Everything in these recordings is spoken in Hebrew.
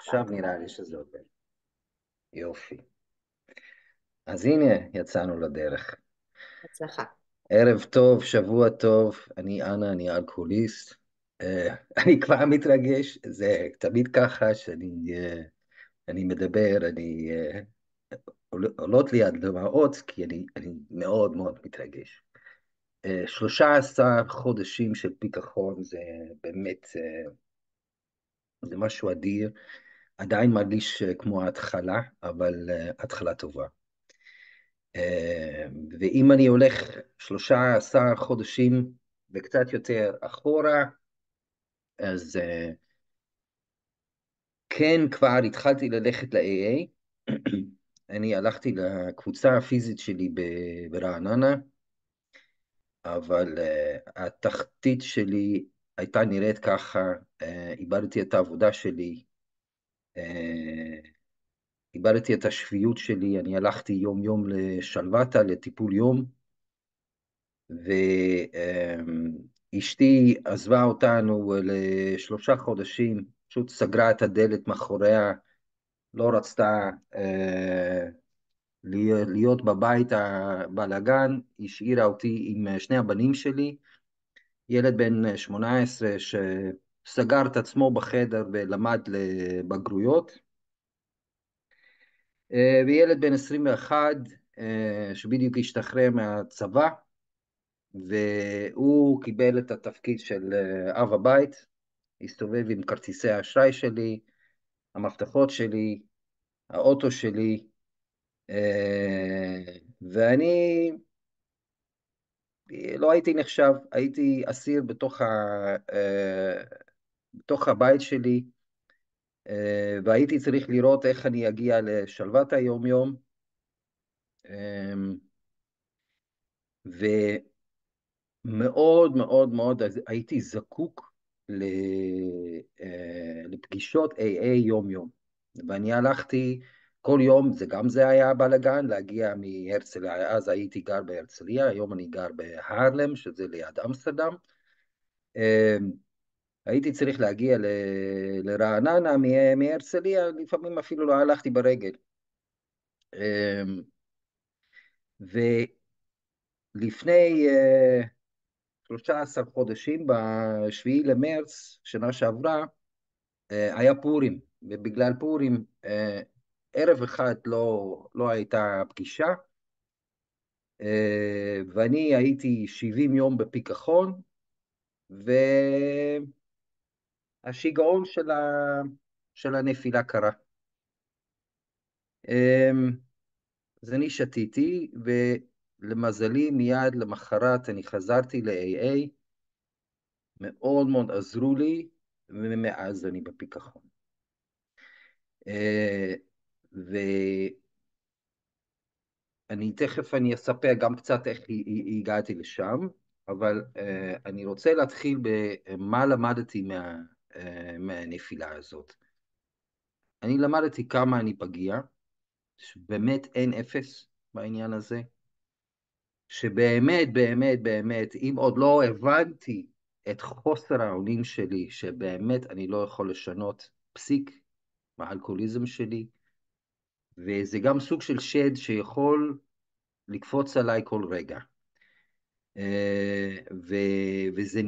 עכשיו נראה לי שזה עובד. יופי. אז הנה, יצאנו לדרך. הצלחה. ערב טוב, שבוע טוב, אני אנה, אני אלכוהוליסט. אני כבר מתרגש, זה תמיד ככה שאני מדבר, עולות לי הדמעות, כי אני מאוד מאוד מתרגש. 13 חודשים של פיכחון, זה באמת, זה משהו אדיר. עדיין מרגיש כמו ההתחלה, אבל התחלה טובה. ואם אני הולך 13 חודשים וקצת יותר אחורה, אז כן, כבר התחלתי ללכת ל-AA. אני הלכתי לקבוצה הפיזית שלי ברעננה, אבל התחתית שלי הייתה נראית ככה, איבדתי את העבודה שלי, אה, איבדתי את השפיות שלי, אני הלכתי יום יום לשלוותה, לטיפול יום, ואשתי עזבה אותנו לשלושה חודשים, פשוט סגרה את הדלת מאחוריה, לא רצתה להיות בבית הבלגן, השאירה אותי עם שני הבנים שלי, ילד בן 18 שסגר את עצמו בחדר ולמד לבגרויות, וילד בן 21 שבדיוק השתחרר מהצבא, והוא קיבל את התפקיד של אב הבית, הסתובב עם כרטיסי האשראי שלי, המפתחות שלי, האוטו שלי, ואני לא הייתי נחשב, הייתי אסיר בתוך הבית שלי, והייתי צריך לראות איך אני אגיע לשלוות היום-יום, ומאוד מאוד מאוד הייתי זקוק לפגישות AA יום-יום. ואני הלכתי כל יום, זה היה בלגן, להגיע מהרצליה, אז הייתי גר בהרצליה, היום אני גר בהרלם, שזה ליד אמסטרדם. הייתי צריך להגיע לרעננה מהרצליה, לפעמים אפילו לא הלכתי ברגל. ולפני 13 חודשים, בשביעי למרץ, שנה שעברה, היה פורים, ובגלל פורים, ערב אחד לא הייתה פגישה, ואני הייתי 70 יום בפיכחון, והשיגעון של הנפילה קרה. אז אני שתיתי, ולמזלי מיד למחרת אני חזרתי ל-AA, מאוד מאוד עזרו לי, ומאז אני בפיכחון. ואני תכף אספר גם קצת איך הגעתי לשם, אבל אני רוצה להתחיל במה למדתי מהנפילה הזאת. אני למדתי כמה אני פגיע, שבאמת אין אפס בעניין הזה, שבאמת, באמת, באמת, אם עוד לא הבנתי את חוסר האונים שלי, שבאמת אני לא יכול לשנות פסיק מהאלכוהוליזם שלי, וזה גם סוג של שד שיכול לקפוץ עליי כל רגע. וזה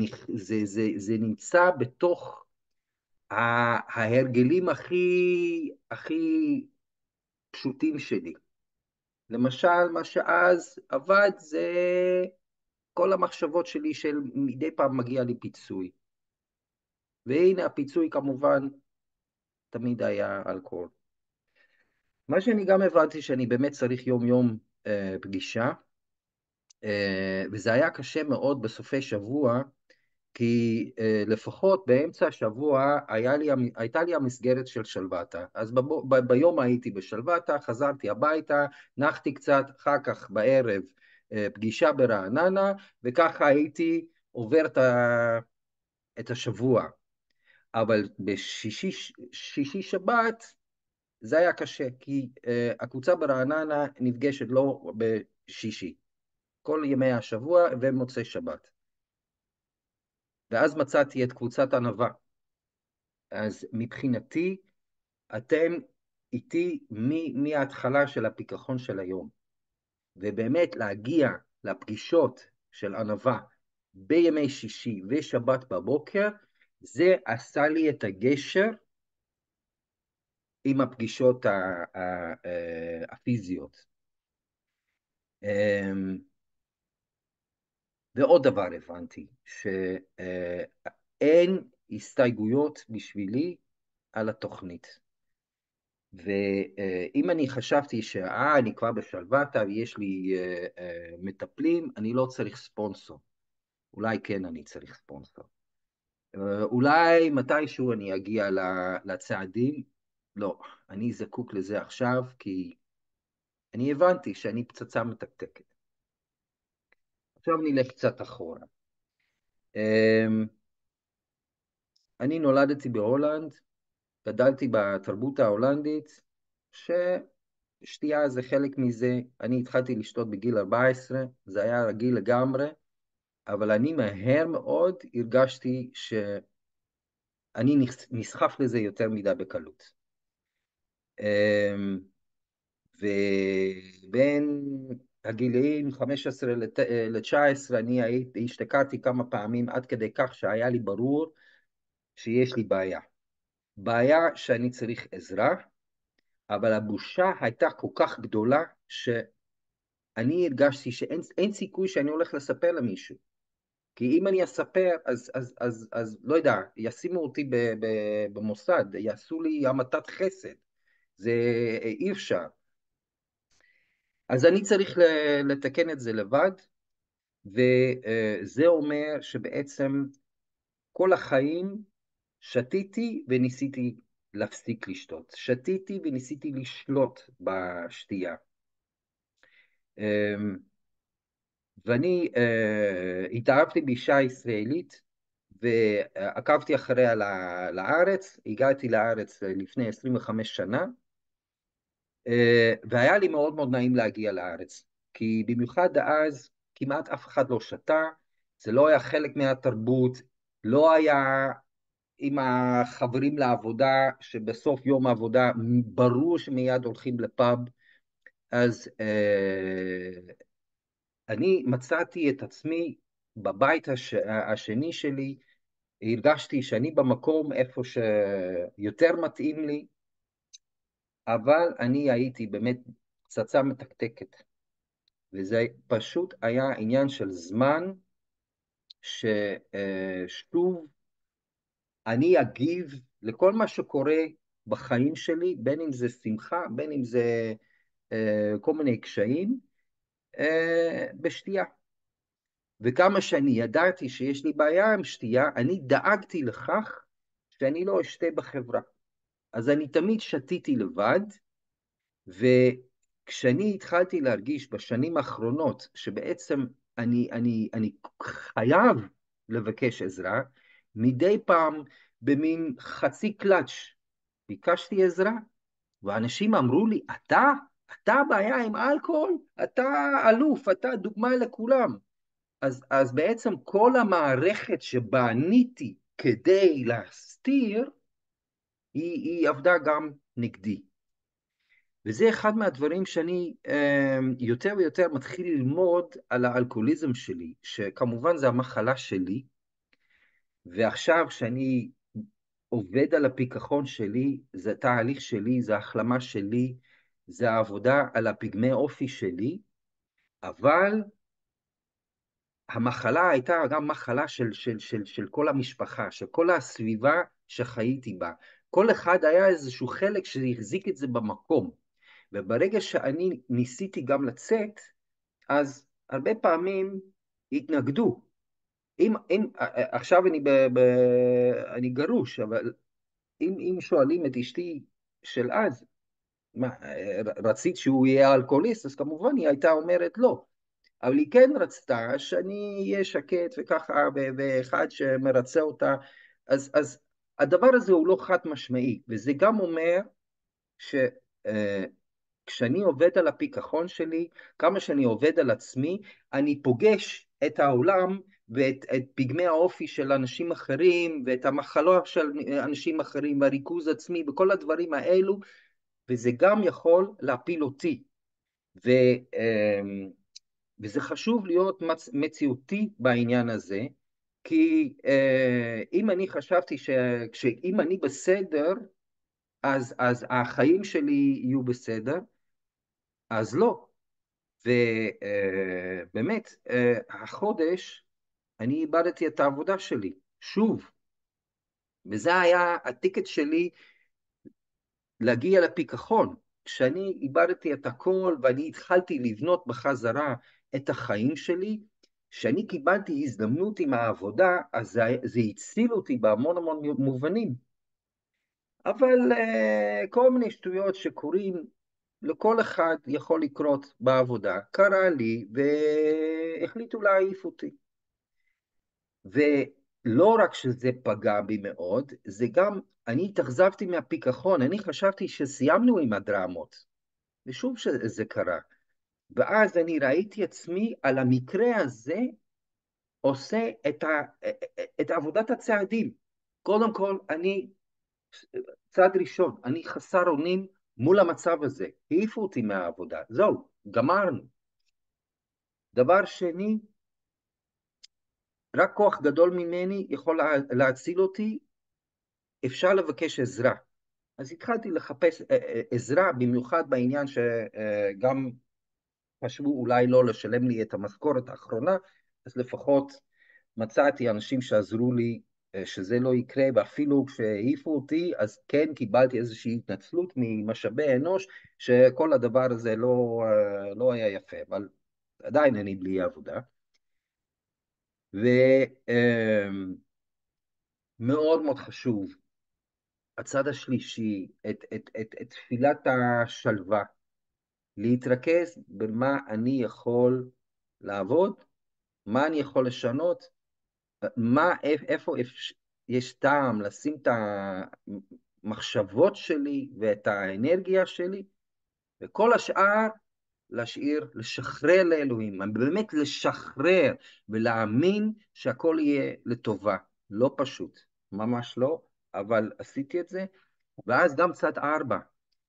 זה נמצא בתוך ההרגלים הכי פשוטים שלי. למשל, מה שאז עבד זה כל המחשבות שלי של מדי פעם מגיע לי פיצוי. והנה הפיצוי כמובן תמיד היה אלכוהול. מה שאני גם הבנתי שאני באמת צריך יום יום פגישה, וזה היה קשה מאוד בסופי שבוע, כי לפחות באמצע השבוע הייתה לי המסגרת של שלוותה. אז ביום הייתי בשלוותה, חזרתי הביתה, נחתי קצת, אחר כך בערב פגישה ברעננה, וככה הייתי עובר את השבוע. אבל בשישי שבת זה היה קשה, כי הקבוצה ברעננה נפגשת לא בשישי, כל ימי השבוע ומוצאי שבת. ואז מצאתי את קבוצת ענווה. אז מבחינתי, אתם איתי מההתחלה של הפיכחון של היום, ובאמת להגיע לפגישות של ענווה בימי שישי ושבת בבוקר, זה עשה לי את הגשר עם הפגישות הפיזיות. ועוד דבר הבנתי, שאין הסתייגויות בשבילי על התוכנית. ואם אני חשבתי אני כבר בשלוותה ויש לי מטפלים, אני לא צריך ספונסור. אולי כן אני צריך ספונסור. אולי מתישהו אני אגיע לצעדים. לא, אני זקוק לזה עכשיו, כי אני הבנתי שאני פצצה מתקתקת. עכשיו נלך קצת אחורה. אני נולדתי בהולנד, גדלתי בתרבות ההולנדית, ששתייה זה חלק מזה. אני התחלתי לשתות בגיל 14, זה היה רגיל לגמרי, אבל אני מהר מאוד הרגשתי שאני נסחף לזה יותר מדי בקלות. ובין הגילאים 15 ל-19 אני השתכרתי כמה פעמים עד כדי כך שהיה לי ברור שיש לי בעיה. בעיה שאני צריך עזרה, אבל הבושה הייתה כל כך גדולה שאני הרגשתי שאין סיכוי שאני הולך לספר למישהו. כי אם אני אספר, אז לא יודע, ישימו אותי במוסד, יעשו לי המתת חסד. זה אי אפשר. אז אני צריך לתקן את זה לבד, וזה אומר שבעצם כל החיים שתיתי וניסיתי להפסיק לשתות. שתיתי וניסיתי לשלוט בשתייה. ואני התאהבתי באישה ישראלית, ועקבתי אחריה לארץ. הגעתי לארץ לפני 25 שנה, והיה לי מאוד מאוד נעים להגיע לארץ, כי במיוחד אז כמעט אף אחד לא שתה, זה לא היה חלק מהתרבות, לא היה עם החברים לעבודה, שבסוף יום העבודה ברור שמיד הולכים לפאב. אז אני מצאתי את עצמי בבית השני שלי, הרגשתי שאני במקום איפה שיותר מתאים לי, אבל אני הייתי באמת פצצה מתקתקת, וזה פשוט היה עניין של זמן, ששוב אני אגיב לכל מה שקורה בחיים שלי, בין אם זה שמחה, בין אם זה כל מיני קשיים, בשתייה. וכמה שאני ידעתי שיש לי בעיה עם שתייה, אני דאגתי לכך שאני לא אשתה בחברה. אז אני תמיד שתיתי לבד, וכשאני התחלתי להרגיש בשנים האחרונות שבעצם אני חייב לבקש עזרה, מדי פעם במין חצי קלאץ' ביקשתי עזרה, ואנשים אמרו לי, אתה הבעיה עם אלכוהול? אתה אלוף, אתה דוגמה לכולם. אז בעצם כל המערכת שבניתי כדי להסתיר, היא עבדה גם נגדי. וזה אחד מהדברים שאני יותר ויותר מתחיל ללמוד על האלכוהוליזם שלי, שכמובן זה המחלה שלי, ועכשיו שאני עובד על הפיכחון שלי, זה תהליך שלי, זה החלמה שלי, זה העבודה על הפגמי אופי שלי, אבל המחלה הייתה גם מחלה של כל המשפחה, של כל הסביבה שחייתי בה. כל אחד היה איזשהו חלק שהחזיק את זה במקום. וברגע שאני ניסיתי גם לצאת, אז הרבה פעמים התנגדו. עכשיו אני גרוש, אבל אם שואלים את אשתי של אז, מה, רצית שהוא יהיה אלכוהוליסט, אז כמובן היא הייתה אומרת לא. אבל היא כן רצתה שאני אהיה שקט וככה, ואחד שמרצה אותה. אז הדבר הזה הוא לא חד משמעי, וזה גם אומר כשאני עובד על הפיכחון שלי, כמה שאני עובד על עצמי, אני פוגש את העולם ואת פגמי האופי של אנשים אחרים, ואת המחלות של אנשים אחרים, והריכוז עצמי, וכל הדברים האלו, וזה גם יכול להפיל אותי. ו, וזה חשוב להיות מציאותי בעניין הזה, כי אם אני חשבתי שאם אני בסדר, אז החיים שלי יהיו בסדר, אז לא. ובאמת, החודש אני איבדתי את העבודה שלי, שוב, וזה היה הטיקט שלי להגיע לפיכחון. כשאני איבדתי את הכל ואני התחלתי לבנות בחזרה את החיים שלי, כשאני קיבלתי הזדמנות עם העבודה, אז זה הציל אותי בהמון המון מובנים. אבל כל מיני שטויות שקורים, לכל אחד יכול לקרות בעבודה, קרה לי והחליטו להעיף אותי. ולא רק שזה פגע בי מאוד, זה גם, אני התאכזבתי מהפיכחון, אני חשבתי שסיימנו עם הדרמות, ושוב שזה קרה. ואז אני ראיתי עצמי על המקרה הזה עושה את עבודת הצעדים. קודם כל, צעד ראשון, אני חסר אונים מול המצב הזה, העיפו אותי מהעבודה, זהו, גמרנו. דבר שני, רק כוח גדול ממני יכול להציל אותי, אפשר לבקש עזרה. אז התחלתי לחפש עזרה, במיוחד בעניין שגם חשבו אולי לא לשלם לי את המשכורת האחרונה, אז לפחות מצאתי אנשים שעזרו לי שזה לא יקרה, ואפילו כשהעיפו אותי, אז כן קיבלתי איזושהי התנצלות ממשאבי אנוש, שכל הדבר הזה לא היה יפה, אבל עדיין אני בלי עבודה. ומאוד מאוד חשוב, הצד השלישי, את תפילת השלווה, להתרכז במה אני יכול לעבוד, מה אני יכול לשנות, איפה יש טעם לשים את המחשבות שלי ואת האנרגיה שלי, וכל השאר להשאיר, לשחרר לאלוהים, באמת לשחרר ולהאמין שהכל יהיה לטובה. לא פשוט, ממש לא, אבל עשיתי את זה. ואז גם צד 4,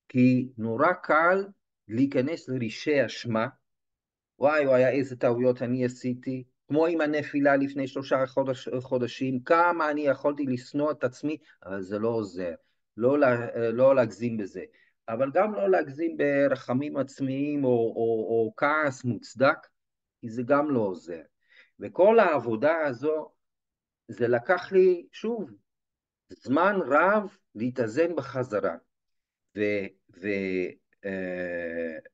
כי נורא קל להיכנס לרישי אשמה, וואי וואי, איזה טעויות אני עשיתי, כמו עם הנפילה לפני 3 חודשים, כמה אני יכולתי לשנוא את עצמי, אבל זה לא עוזר, לא להגזים בזה, אבל גם לא להגזים ברחמים עצמיים או כעס מוצדק, כי זה גם לא עוזר. וכל העבודה הזו, זה לקח לי, שוב, זמן רב להתאזן בחזרה, ו, ו,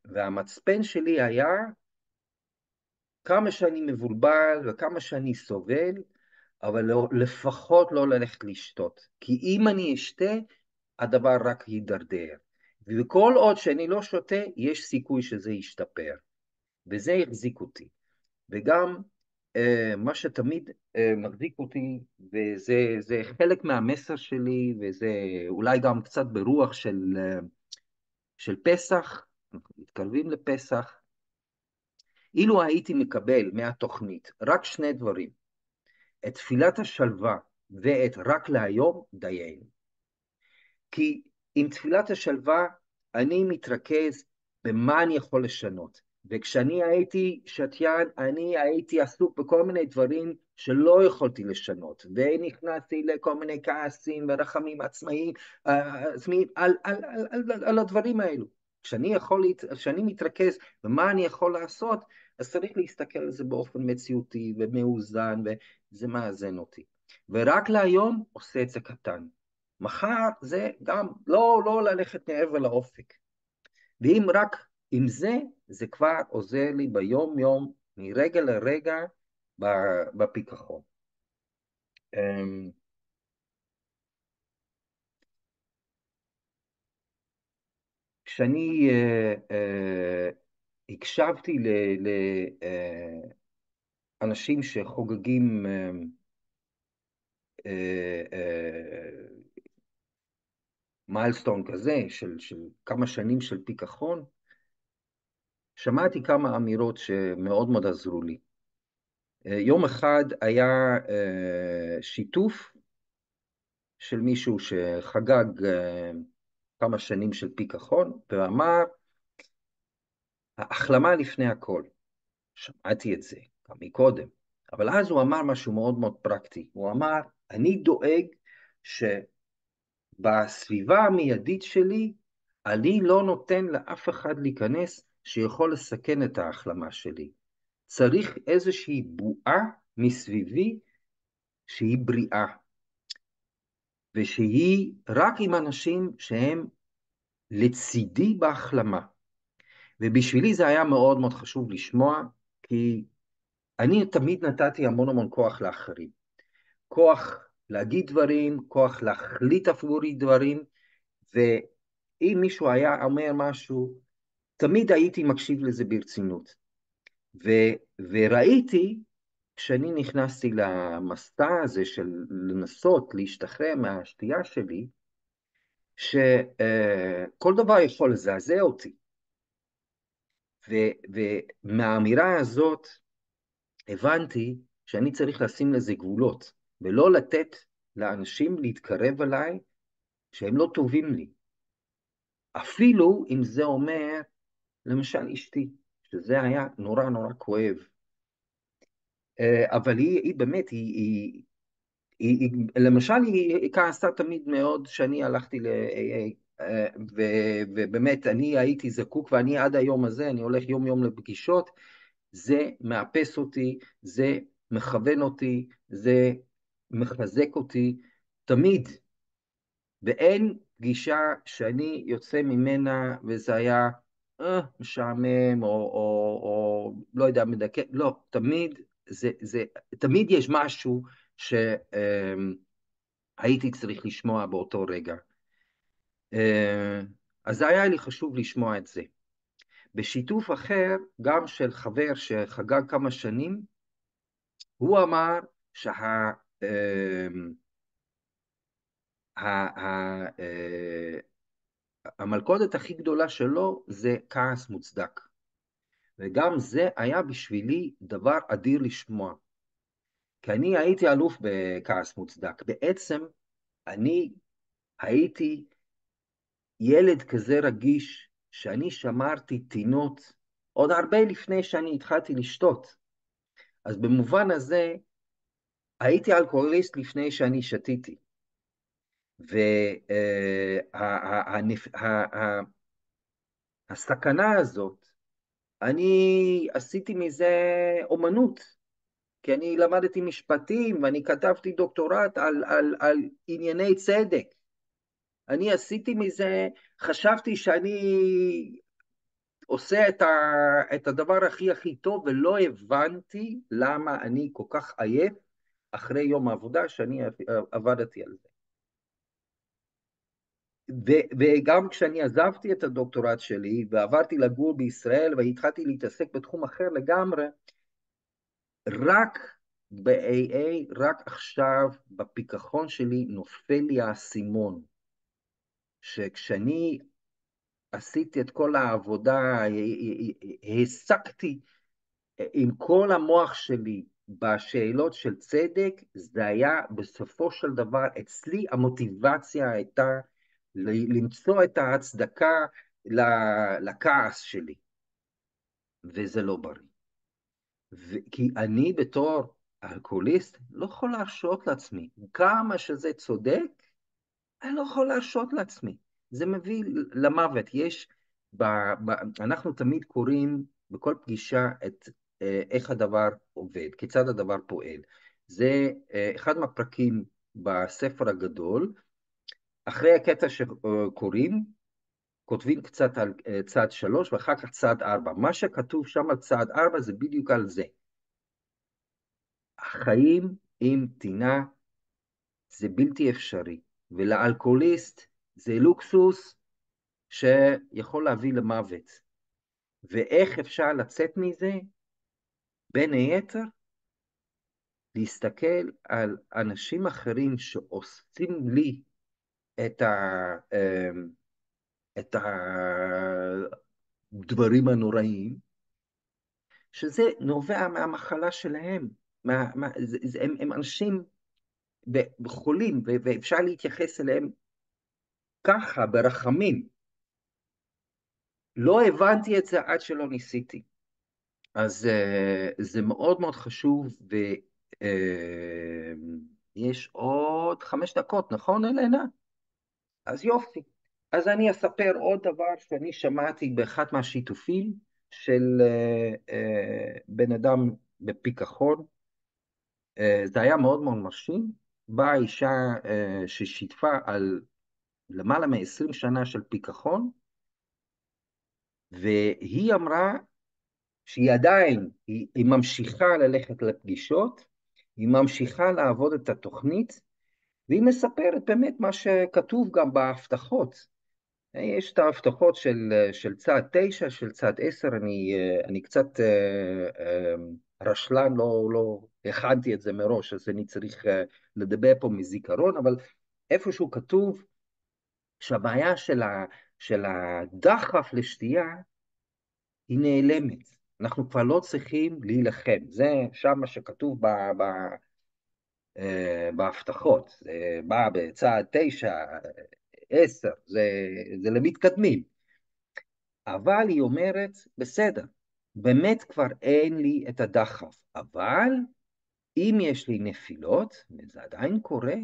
והמצפן שלי היה, כמה שאני מבולבל וכמה שאני סובל, אבל לא, לפחות לא ללכת לשתות. כי אם אני אשתה, הדבר רק יידרדר. וכל עוד שאני לא שותה, יש סיכוי שזה ישתפר. וזה יחזיק אותי. וגם מה שתמיד מחזיק אותי, וזה חלק מהמסר שלי, וזה אולי גם קצת ברוח של פסח, אנחנו מתקרבים לפסח, אילו הייתי מקבל מהתוכנית רק 2 דברים, את תפילת השלווה ואת רק להיום, דיינו. כי עם תפילת השלווה אני מתרכז במה אני יכול לשנות. וכשאני הייתי שתיין, אני הייתי עסוק בכל מיני דברים שלא יכולתי לשנות, ונכנסתי לכל מיני כעסים ורחמים עצמאיים על הדברים האלו. כשאני מתרכז במה אני יכול לעשות, אז צריך להסתכל על זה באופן מציאותי ומאוזן, וזה מאזן אותי. ורק להיום עושה את זה קטן. מחר זה גם לא ללכת מעבר לאופק. ואם רק עם זה, זה כבר עוזר לי ביום יום, מרגע לרגע, בפיכחון. כשאני הקשבתי לאנשים שחוגגים מיילסטון כזה, של כמה שנים של פיכחון, שמעתי כמה אמירות שמאוד מאוד עזרו לי. יום אחד היה שיתוף של מישהו שחגג כמה שנים של פיכחון, ואמר, ההחלמה לפני הכל. שמעתי את זה גם מקודם, אבל אז הוא אמר משהו מאוד מאוד פרקטי. הוא אמר, אני דואג שבסביבה המיידית שלי, אני לא נותן לאף אחד להיכנס שיכול לסכן את ההחלמה שלי. צריך איזושהי בועה מסביבי שהיא בריאה, ושהיא רק עם אנשים שהם לצידי בהחלמה. ובשבילי זה היה מאוד מאוד חשוב לשמוע, כי אני תמיד נתתי המון המון כוח לאחרים. כוח להגיד דברים, כוח להחליט עבורי דברים, ואם מישהו היה אומר משהו, תמיד הייתי מקשיב לזה ברצינות. וראיתי, כשאני נכנסתי למסע הזה של לנסות להשתחרר מהשתייה שלי, שכל דבר יכול לזעזע אותי. ומהאמירה הזאת הבנתי שאני צריך לשים לזה גבולות, ולא לתת לאנשים להתקרב אליי שהם לא טובים לי. אפילו אם זה אומר, למשל אשתי, שזה היה נורא נורא כואב. אבל היא באמת, למשל היא כעסה תמיד מאוד שאני הלכתי ל-AA, ובאמת אני הייתי זקוק, ואני עד היום הזה, אני הולך יום יום לפגישות, זה מאפס אותי, זה מכוון אותי, זה מחזק אותי, תמיד. ואין פגישה שאני יוצא ממנה וזה היה משעמם או לא יודע, מדכא, לא, תמיד, תמיד יש משהו שהייתי צריך לשמוע באותו רגע. אז היה לי חשוב לשמוע את זה. בשיתוף אחר, גם של חבר שחגג כמה שנים, הוא אמר המלכודת הכי גדולה שלו זה כעס מוצדק. וגם זה היה בשבילי דבר אדיר לשמוע. כי אני הייתי אלוף בכעס מוצדק. בעצם אני הייתי ילד כזה רגיש שאני שמרתי טינות עוד הרבה לפני שאני התחלתי לשתות. אז במובן הזה הייתי אלכוהוליסט לפני שאני שתיתי. והסכנה הזאת, אני עשיתי מזה אומנות, כי אני למדתי משפטים ואני כתבתי דוקטורט על ענייני צדק. אני עשיתי מזה, חשבתי שאני עושה את הדבר הכי הכי טוב, ולא הבנתי למה אני כל כך עייף אחרי יום העבודה שאני עבדתי על זה. וגם כשאני עזבתי את הדוקטורט שלי ועברתי לגור בישראל והתחלתי להתעסק בתחום אחר לגמרי, רק ב-AA, רק עכשיו בפיכחון שלי נופל לי האסימון, שכשאני עשיתי את כל העבודה, העסקתי עם כל המוח שלי בשאלות של צדק, זה היה בסופו של דבר, אצלי המוטיבציה הייתה למצוא את ההצדקה לכעס שלי, וזה לא בריא. כי אני בתור אלכוהוליסט לא יכול להרשות לעצמי, כמה שזה צודק, אני לא יכול להרשות לעצמי. זה מביא למוות. אנחנו תמיד קוראים בכל פגישה את איך הדבר עובד, כיצד הדבר פועל. זה אחד מהפרקים בספר הגדול. אחרי הקטע שקוראים, כותבים קצת על צד 3 ואחר כך צד 4. מה שכתוב שם על צד 4 זה בדיוק על זה. החיים עם טינה זה בלתי אפשרי, ולאלכוהוליסט זה לוקסוס שיכול להביא למוות. ואיך אפשר לצאת מזה? בין היתר, להסתכל על אנשים אחרים שעושים לי את את הדברים הנוראים, שזה נובע מהמחלה שלהם. הם אנשים חולים, ואפשר להתייחס אליהם ככה, ברחמים. לא הבנתי את זה עד שלא ניסיתי. אז זה מאוד מאוד חשוב, ויש עוד 5 דקות, נכון, אלנה? אז יופי. אז אני אספר עוד דבר שאני שמעתי באחד מהשיתופים של בן אדם בפיכחון. זה היה מאוד מאוד מרשים. באה אישה ששיתפה על למעלה מ-20 שנה של פיכחון, והיא אמרה שהיא עדיין, היא ממשיכה ללכת לפגישות, היא ממשיכה לעבוד את התוכנית, והיא מספרת באמת מה שכתוב גם בהבטחות. יש את ההבטחות של צד 9, של צד 10, אני קצת רשלן, לא הכנתי את זה מראש, אז אני צריך לדבר פה מזיכרון, אבל איפשהו כתוב שהבעיה של הדחף לשתייה היא נעלמת. אנחנו כבר לא צריכים להילחם. זה שם מה שכתוב בהבטחות. זה בא בצעד 9, 10, זה למתקדמים. אבל היא אומרת, בסדר, באמת כבר אין לי את הדחף, אבל אם יש לי נפילות, וזה עדיין קורה,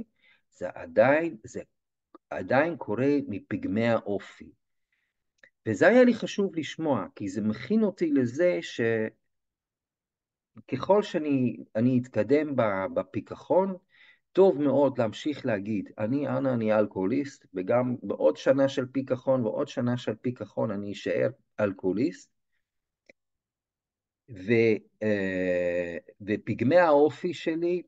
זה עדיין קורה מפגמי האופי. וזה היה לי חשוב לשמוע, כי זה מכין אותי לזה שככל שאני אתקדם בפיכחון, טוב מאוד להמשיך להגיד, אני אלכוהוליסט, וגם בעוד שנה של פיכחון ועוד שנה של פיכחון אני אשאר אלכוהוליסט, ופגמי האופי שלי,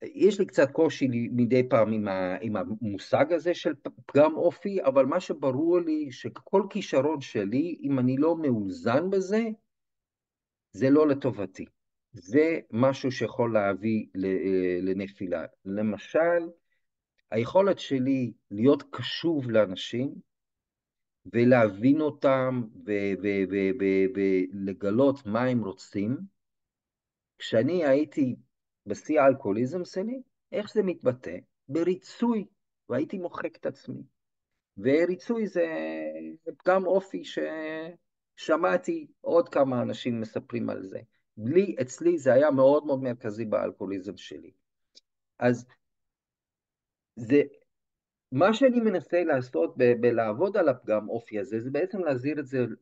יש לי קצת קושי מדי פעם עם המושג הזה של פגם אופי, אבל מה שברור לי שכל כישרון שלי, אם אני לא מאוזן בזה, זה לא לטובתי. זה משהו שיכול להביא לנפילה. למשל, היכולת שלי להיות קשוב לאנשים, ולהבין אותם, ולגלות מה הם רוצים, כשאני הייתי בשיא האלכוהוליזם שלי, איך זה מתבטא? בריצוי, והייתי מוחק את עצמי. וריצוי זה פגם אופי ששמעתי עוד כמה אנשים מספרים על זה. אצלי זה היה מאוד מאוד מרכזי באלכוהוליזם שלי. אז זה, מה שאני מנסה לעשות בלעבוד על הפגם אופי הזה, זה בעצם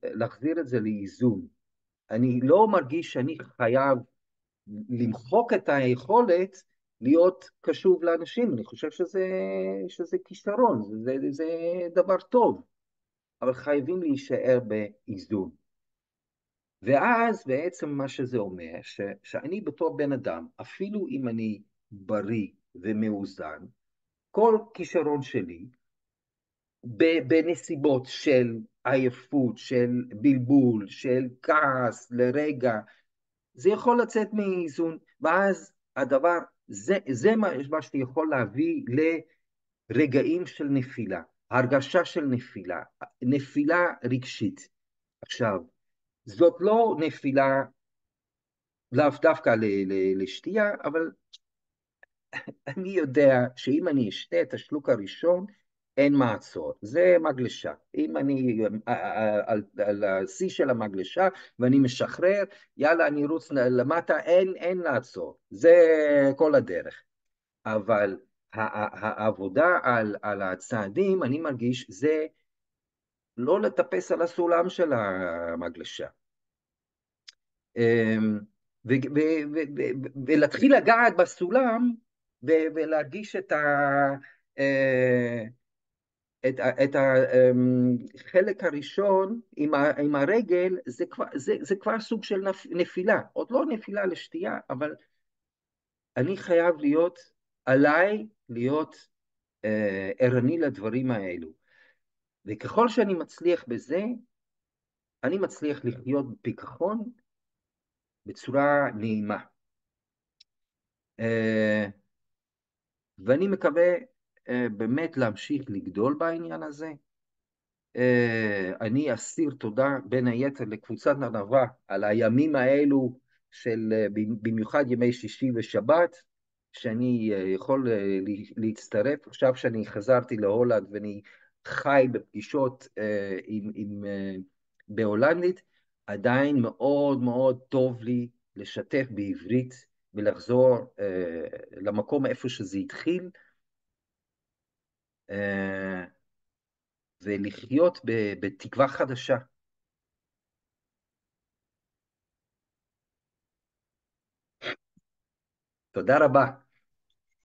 להחזיר את זה לאיזון. אני לא מרגיש שאני חייב למחוק את היכולת להיות קשוב לאנשים. אני חושב שזה כישרון, זה דבר טוב, אבל חייבים להישאר באיזון. ואז בעצם מה שזה אומר, שאני בתור בן אדם, אפילו אם אני בריא ומאוזן, כל כישרון שלי, בנסיבות של עייפות, של בלבול, של כעס לרגע, זה יכול לצאת מאיזון, ואז הדבר, זה מה שיכול להביא לרגעים של נפילה, הרגשה של נפילה, נפילה רגשית. עכשיו, זאת לא נפילה לאו דווקא לשתייה, אבל אני יודע שאם אני אשתה את השלוק הראשון, אין מעצור, זה מגלשה. אם אני על השיא של המגלשה ואני משחרר, יאללה, אני רוץ למטה, אין לעצור, זה כל הדרך. אבל העבודה על הצעדים, אני מרגיש, זה לא לטפס על הסולם של המגלשה. ולהתחיל לגעת בסולם ולהרגיש את החלק הראשון עם הרגל, זה כבר סוג של נפילה, עוד לא נפילה לשתייה, אבל אני חייב להיות ערני לדברים האלו. וככל שאני מצליח בזה, אני מצליח לחיות בפיכחון בצורה נעימה. ואני מקווה באמת להמשיך לגדול בעניין הזה. אני אסיר תודה בין היתר לקבוצת נדבה על הימים האלו במיוחד ימי שישי ושבת, שאני יכול להצטרף. עכשיו שאני חזרתי להולנד ואני חי בפגישות בהולנדית, עדיין מאוד מאוד טוב לי לשתף בעברית ולחזור למקום איפה שזה התחיל, אה, ולחיות בתקווה חדשה. תודה רבה.